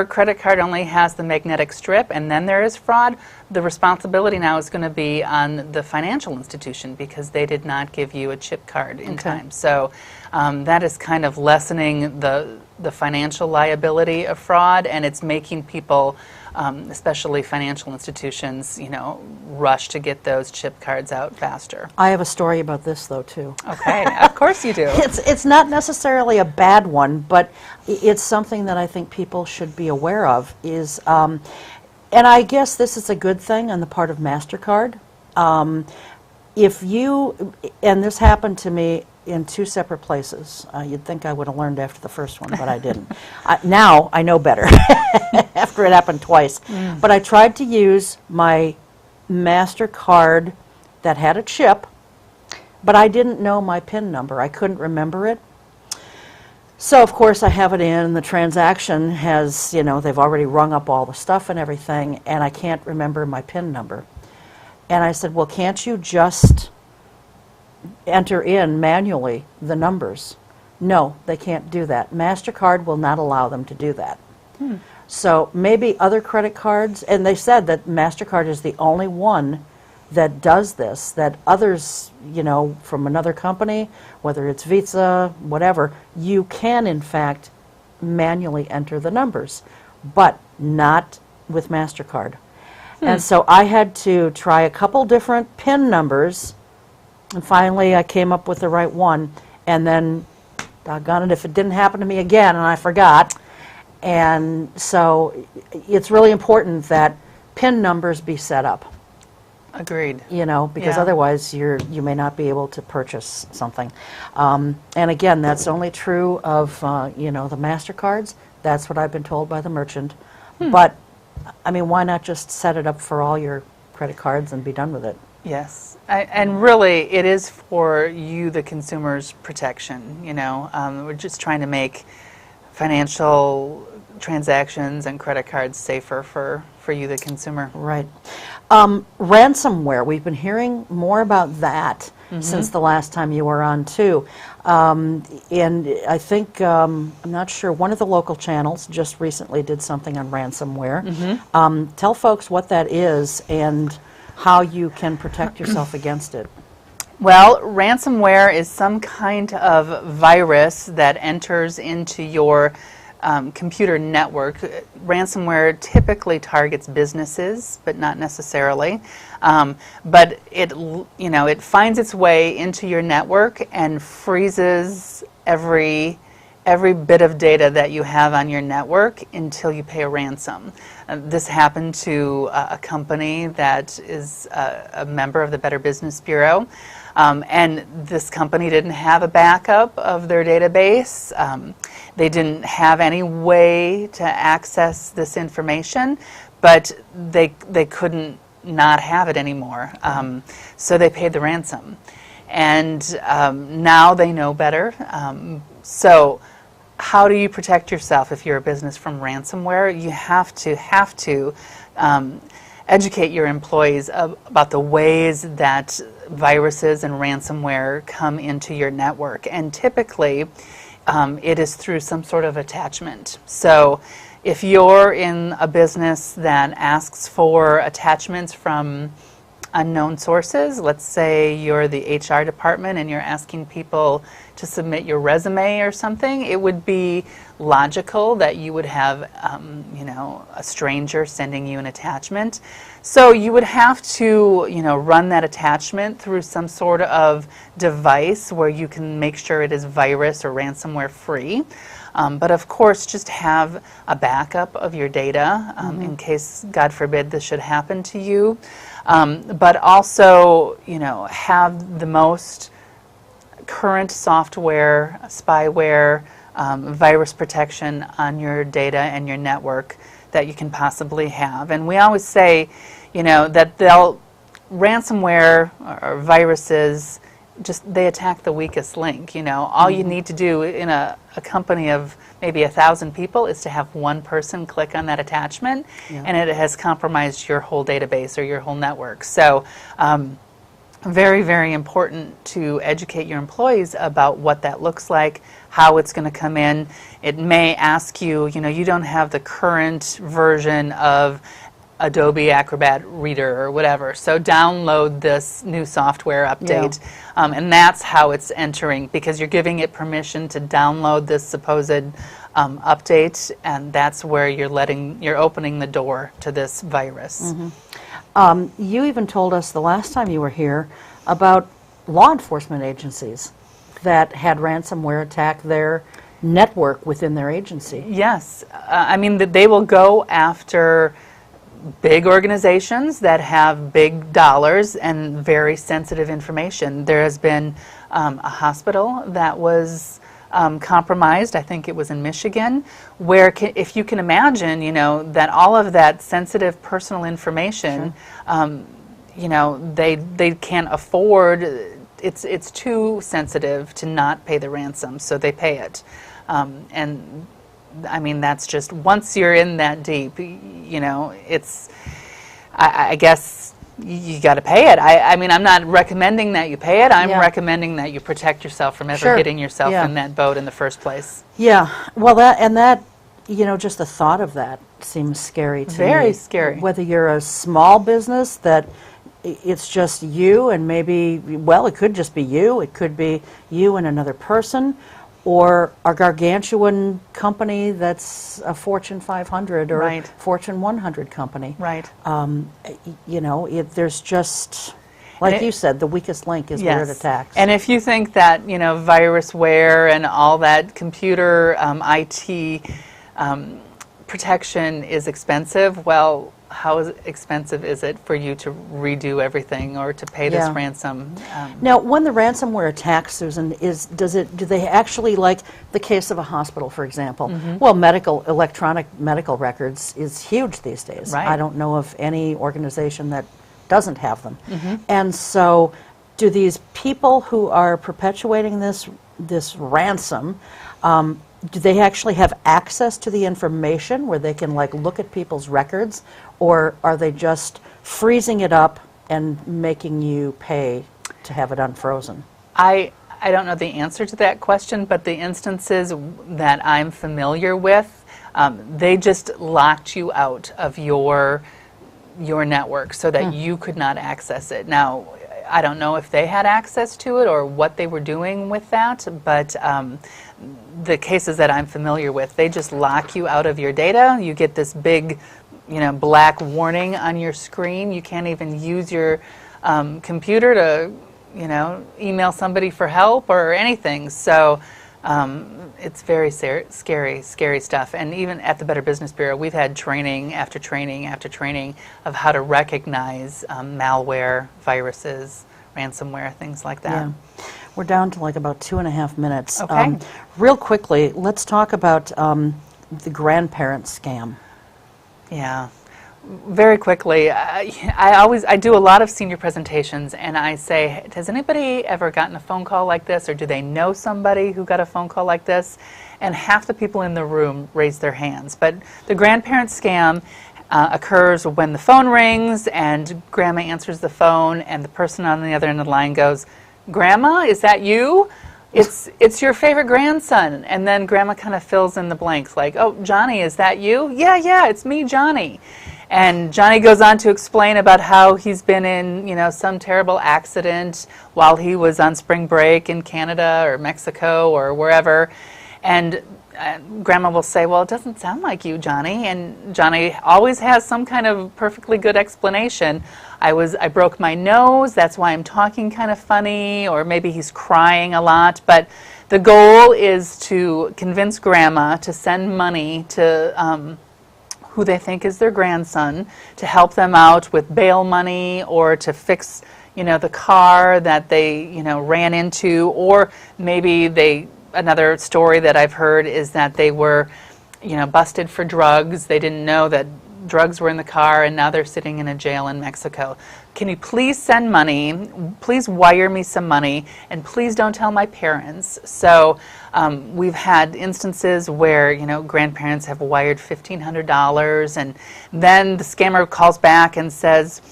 credit card only has the magnetic strip, and then there is fraud, the responsibility now is going to be on the financial institution, because they did not give you a chip card in time. So that is kind of lessening the financial liability of fraud, and it's making people, especially financial institutions, you know, rush to get those chip cards out faster. I have a story about this, though, too. Okay, of course you do. It's not necessarily a bad one, but it's something that I think people should be aware of. And I guess this is a good thing on the part of MasterCard. If you, and this happened to me in two separate places. You'd think I would have learned after the first one, but I didn't. Now I know better after it happened twice. But I tried to use my MasterCard that had a chip, but I didn't know my PIN number. I couldn't remember it. So, of course, I have it in. The transaction has, you know, they've already rung up all the stuff and everything, and I can't remember my PIN number. And I said, well, can't you just enter in manually the numbers? No, they can't do that. MasterCard will not allow them to do that. So maybe other credit cards, and they said that MasterCard is the only one that does this, that others, you know, from another company, whether it's Visa, whatever, you can, in fact, manually enter the numbers, but not with MasterCard. And so I had to try a couple different PIN numbers, and finally I came up with the right one, and then, doggone it, if it didn't happen to me again and I forgot. And so it's really important that PIN numbers be set up. Agreed. You know, because Yeah. otherwise you may not be able to purchase something. And again, that's only true of, you know, the MasterCards. That's what I've been told by the merchant. But, I mean, why not just set it up for all your credit cards and be done with it? Yes, and really, it is for you, the consumer's protection. You know, we're just trying to make financial transactions and credit cards safer for you, the consumer. Right. Ransomware, we've been hearing more about that since the last time you were on, too. And I think, I'm not sure, one of the local channels just recently did something on ransomware. Tell folks what that is and how you can protect yourself against it. Well, ransomware is some kind of virus that enters into your computer network. Ransomware typically targets businesses, but not necessarily. But it, you know, it finds its way into your network and freezes every bit of data that you have on your network until you pay a ransom. This happened to a company that is a member of the Better Business Bureau. And this company didn't have a backup of their database. They didn't have any way to access this information, but they couldn't not have it anymore. So they paid the ransom. And now they know better. So how do you protect yourself if you're a business from ransomware? You have to educate your employees about the ways that viruses and ransomware come into your network. And typically, it is through some sort of attachment. So if you're in a business that asks for attachments from unknown sources, let's say you're the HR department and you're asking people to submit your resume or something, it would be logical that you would have, you know, a stranger sending you an attachment. So you would have to, you know, run that attachment through some sort of device where you can make sure it is virus or ransomware free. But of course, just have a backup of your data in case, God forbid, this should happen to you. But also, you know, have the most current software, spyware, virus protection on your data and your network that you can possibly have. And we always say, you know, that ransomware or viruses, they attack the weakest link. You know, all you need to do in a company of maybe 1,000 people is to have one person click on that attachment, and it has compromised your whole database or your whole network. So very, very important to educate your employees about what that looks like, how it's going to come in. It may ask you, you know, you don't have the current version of Adobe Acrobat Reader or whatever, so download this new software update. And that's how it's entering, because you're giving it permission to download this supposed update, and that's where you're opening the door to this virus. You even told us the last time you were here about law enforcement agencies that had ransomware attack their network within their agency. Yes, I mean, they will go after big organizations that have big dollars and very sensitive information. There has been a hospital that was compromised, I think it was in Michigan, where if you can imagine, you know, that all of that sensitive personal information, you know, they can't afford, it's too sensitive to not pay the ransom, so they pay it. And I mean, that's just, once you're in that deep, you know, it's, I guess you got to pay it. I mean, I'm not recommending that you pay it. I'm recommending that you protect yourself from ever getting yourself in that boat in the first place. Yeah. Well, that, you know, just the thought of that seems scary to me. Very scary. Whether you're a small business that it's just you and maybe, well, it could just be you. It could be you and another person, or a gargantuan company that's a Fortune 500 or Fortune 100 company. You know, there's just, like you said, the weakest link is where it attacks. And if you think that, you know, virusware and all that computer IT protection is expensive. Well, how expensive is it for you to redo everything or to pay this ransom? Now, when the ransomware attacks, Susan, do they actually, like the case of a hospital, for example? Well, electronic medical records is huge these days. Right. I don't know of any organization that doesn't have them. And so, do these people who are perpetuating this ransom, do they actually have access to the information where they can like look at people's records, or are they just freezing it up and making you pay to have it unfrozen? I don't know the answer to that question, but the instances that I'm familiar with, they just locked you out of your network so that you could not access it. Now, I don't know if they had access to it or what they were doing with that, but the cases that I'm familiar with, they just lock you out of your data. You get this big, black warning on your screen. You can't even use your computer to, email somebody for help or anything. So it's very scary stuff. And even at the Better Business Bureau, we've had training after training after training of how to recognize malware, viruses, ransomware, things like that. Yeah. We're down to like about 2.5 minutes. Okay. Real quickly, let's talk about the grandparent scam. Yeah. Very quickly, I do a lot of senior presentations, and I say, has anybody ever gotten a phone call like this, or do they know somebody who got a phone call like this? And half the people in the room raise their hands. But the grandparent scam occurs when the phone rings and grandma answers the phone and the person on the other end of the line goes, "Grandma, is that you? It's your favorite grandson." And then grandma kind of fills in the blanks like, "Oh, Johnny, is that you?" Yeah, it's me, Johnny." And Johnny goes on to explain about how he's been in, some terrible accident while he was on spring break in Canada or Mexico or wherever. And Grandma will say, "Well, it doesn't sound like you, Johnny." And Johnny always has some kind of perfectly good explanation. I broke my nose, that's why I'm talking kind of funny, or maybe he's crying a lot. But the goal is to convince Grandma to send money to who they think is their grandson, to help them out with bail money or to fix, the car that they, ran into, or maybe another story that I've heard is that they were, busted for drugs. They didn't know that drugs were in the car, and now they're sitting in a jail in Mexico. Can you please send money? Please wire me some money, and please don't tell my parents. So we've had instances where, grandparents have wired $1,500, and then the scammer calls back and says,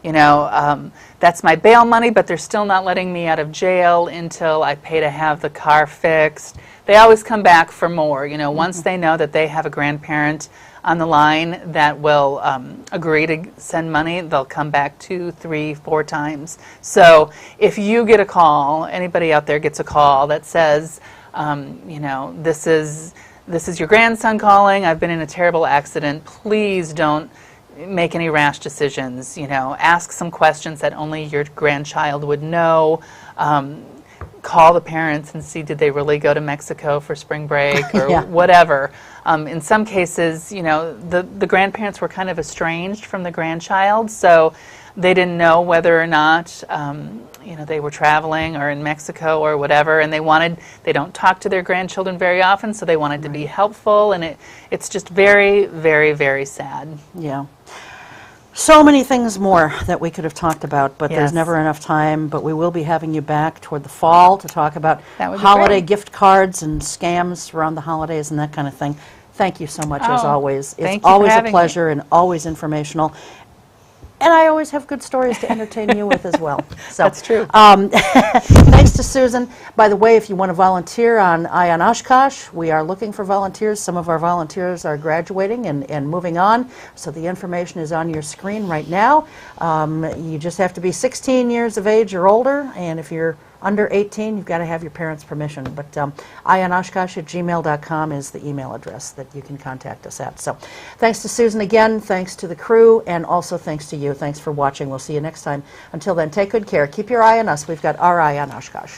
that's my bail money, but they're still not letting me out of jail until I pay to have the car fixed. They always come back for more. Once they know that they have a grandparent on the line that will agree to send money, they'll come back 2, 3, 4 times. So if you get a call, anybody out there gets a call that says, this is your grandson calling, I've been in a terrible accident, please don't make any rash decisions. Ask some questions that only your grandchild would know. Call the parents and see, did they really go to Mexico for spring break or whatever. In some cases, the grandparents were kind of estranged from the grandchild, so they didn't know whether or not they were traveling or in Mexico or whatever, and they don't talk to their grandchildren very often, so they wanted to be helpful, and it's just very, very, very sad. Yeah. So many things more that we could have talked about, but there's never enough time. But we will be having you back toward the fall to talk about holiday gift cards and scams around the holidays and that kind of thing. Thank you so much, as always. It's always a pleasure and always informational. And I always have good stories to entertain you with as well. So, that's true. Thanks to Susan. By the way, if you want to volunteer on Oshkosh, we are looking for volunteers. Some of our volunteers are graduating and moving on, so the information is on your screen right now. You just have to be 16 years of age or older, and if you're under 18, you've got to have your parents' permission. But ionoshkosh@gmail.com is the email address that you can contact us at. So thanks to Susan again, thanks to the crew, and also thanks to you. Thanks for watching. We'll see you next time. Until then, take good care. Keep your eye on us. We've got our eye on Oshkosh.